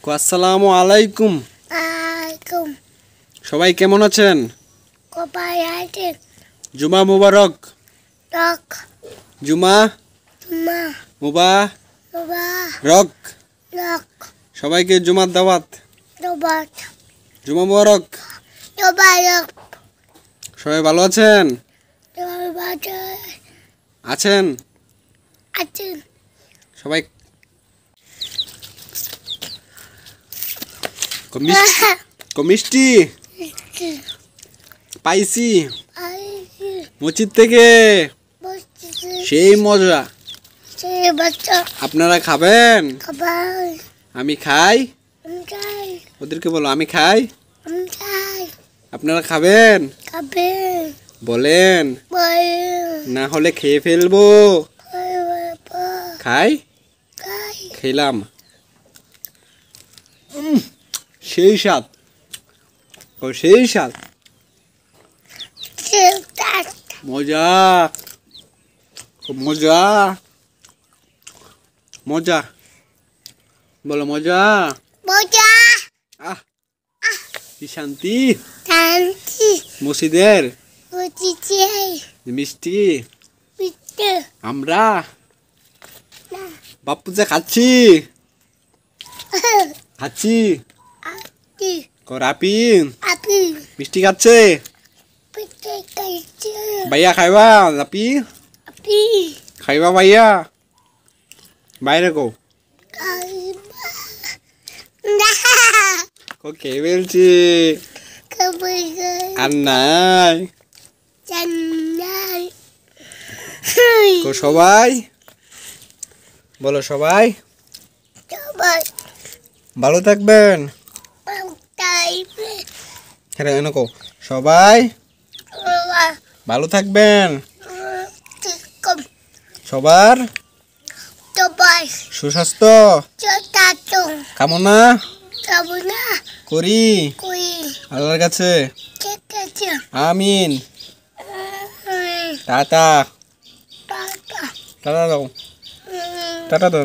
আসসালামু আলাইকুম। আলাইকুম। সবাই কেমন আছেন? কোপাই আছে জুমা মুবারক। রক জুমা মা মুবারক। বাবা রক রক সবাইকে জুমার দাওয়াত। রোবট জুমা মুবারক। রোবট সবাই ভালো আছেন? রোবট আছেন আছে সবাই? মিষ্টি পাইছি মসজিদ থেকে, সেই মজা। আপনারা খাবেন? আমি খাই। ওদেরকে বলো আমি খাই। আপনারা খাবেন? বলেন, না হলে খেয়ে ফেলবো। খাই, খেলাম। সেই স্বাদ, ও সেই স্বাদ, মজা, খুব মজা, মজা। বলো মজা। মজা আহ কি শান্তি। মসজিদের মিষ্টি আমরা বাপ্পুজা খাচ্ছি, খাচ্ছি। রাপি মিষ্টি খাচ্ছে। ভাইয়া খাইবা? রাপি খাইবা? ভাইয়া বাইরে কো খেয়ে ফেলছি আর নাই। সবাই বলো, সবাই ভালো থাকবেন। সবাই ভালো থাকবেন। সবার সুস্বাস্থ্য কামনা করি আল্লাহর কাছে। আমিন। টাটা। টাটা দাও, টাটা দাও।